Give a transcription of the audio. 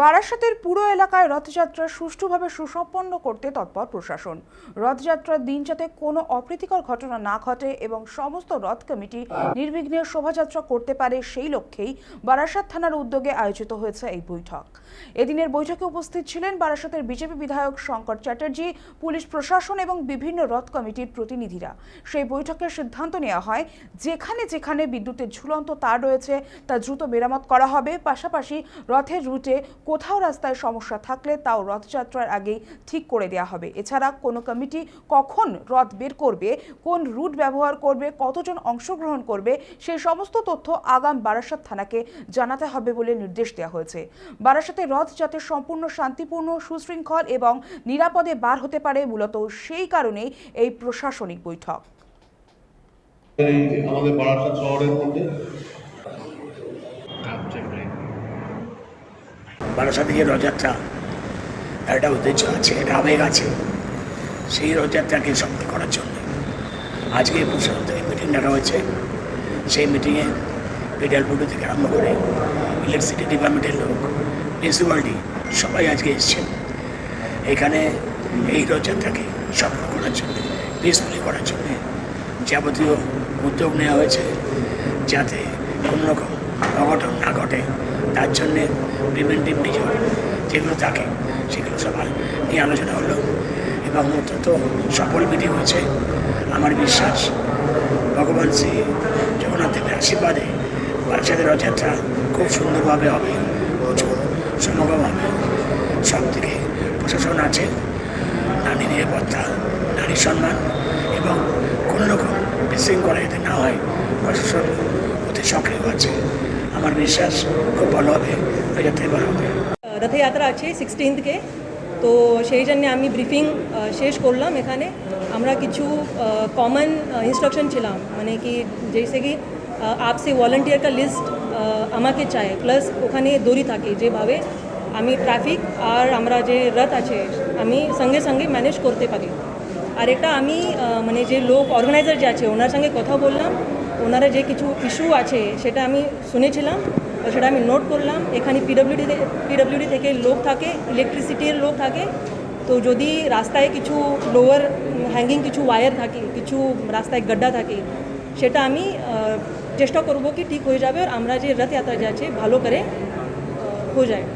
বারাসাতের পুরো এলাকায় রথযাত্রা সুষ্ঠুভাবে সুসম্পন্ন করতে তৎপর প্রশাসন। রথযাত্রার দিন যাতে কোনো অপ্রীতিকর ঘটনা না ঘটে এবং সমস্ত রথ কমিটি নির্বিঘ্নে শোভাযাত্রা করতে পারে, সেই লক্ষ্যেই বারাসাত থানার উদ্যোগে আয়োজিত হয়েছে এই বৈঠক। এদিনের বৈঠকে উপস্থিত ছিলেন বারাসাতের বিজেপি বিধায়ক শঙ্কর চ্যাটার্জি, পুলিশ প্রশাসন এবং বিভিন্ন রথ কমিটির প্রতিনিধিরা। সেই বৈঠকের সিদ্ধান্ত নেওয়া হয়, যেখানে যেখানে বিদ্যুতের ঝুলন্ত তার রয়েছে তা দ্রুত মেরামত করা হবে। পাশাপাশি রথের রুটে কোথাও রাস্তায় সমস্যা থাকলে তাও রথযাত্রার আগেই ঠিক করে দেওয়া হবে। এছাড়া কোনো কমিটি কখন রথ বের করবে, কোন রুট ব্যবহার করবে, কতজন অংশগ্রহণ করবে, সেই সমস্ত তথ্য আগাম বারাসাত থানাকে জানাতে হবে বলে নির্দেশ দেওয়া হয়েছে। বারাসাতে রথ যাতে সম্পূর্ণ শান্তিপূর্ণ, সুশৃঙ্খল এবং নিরাপদে বার হতে পারে, মূলত সেই কারণেই এই প্রশাসনিক বৈঠক। আমাদের বারাসাত শহরের মধ্যে বারাসাতে যে রথযাত্রা একটা উদ্দেশ্য আছে, একটা আবেগ আছে, সেই রথযাত্রাকে সফল করার জন্য আজকে প্রশাসন থেকে মিটিং ডাকা হয়েছে। সেই মিটিংয়ে পিডাব্লিউডি থেকে আরম্ভ করে ইলেকট্রিসিটি ডিপার্টমেন্টের লোক, মিউনিসিপ্যালিটি সবাই আজকে এসছেন এখানে এই রথযাত্রাকে সফল করার জন্য, পিসফুলি করার জন্য যাবতীয় উদ্যোগ নেওয়া হয়েছে যাতে কোনো রকম অঘটন না ঘটে। তার জন্যে প্রিভেন্টিভ মেজার যেগুলো থাকে সেগুলো সবার নিয়ে আলোচনা হলো এবং অত্যন্ত সফল মিটিং হয়েছে। আমার বিশ্বাস ভগবান শ্রী জগন্নাথ দেবের আশীর্বাদে বারাসাতের রথযাত্রা খুব সুন্দরভাবে হবে, প্রচুর সমাগম হবে। সব থেকে প্রশাসন আছে, নারী নিরাপত্তা, নারী সম্মান এবং কোনো রকম বিশৃঙ্খলা যাতে না হয় প্রশাসন অতি সক্রিয় আছে। আমার বিশ্বাস খুব ভালো হবে, রথযাত্রা ভালো হবে। রথযাত্রা আছে 16 কে, তো সেই জন্য আমি ব্রিফিং শেষ করলাম। এখানে আমরা কিছু কমন ইনস্ট্রাকশন ছিলাম, মানে কি জেসে কি আপসে ভলেন্টিয়ার কা লিস্ট আমাকে চাই, প্লাস ওখানে দড়ি থাকে যেভাবে আমি ট্রাফিক আর আমরা যে রথ আছে আমি সঙ্গে সঙ্গে ম্যানেজ করতে পারি। আর এটা আমি মানে যে লোক অর্গানাইজার যে আছে ওনার সঙ্গে কথা বললাম, ওনারা যে কিছু ইস্যু আছে সেটা আমি শুনেছিলাম, সেটা আমি নোট করলাম। এখানে পিডব্লিউডি থেকে লোক থাকে, ইলেকট্রিসিটির লোক থাকে, তো যদি রাস্তায় কিছু লোয়ার হ্যাঙ্গিং কিছু ওয়্যার থাকে, কিছু রাস্তায় গড্ডা থাকে, সেটা আমি চেষ্টা করব কি ঠিক হয়ে যাবে আর আমরা যে রথযাত্রা যে আছে ভালো করে হয়ে যায়।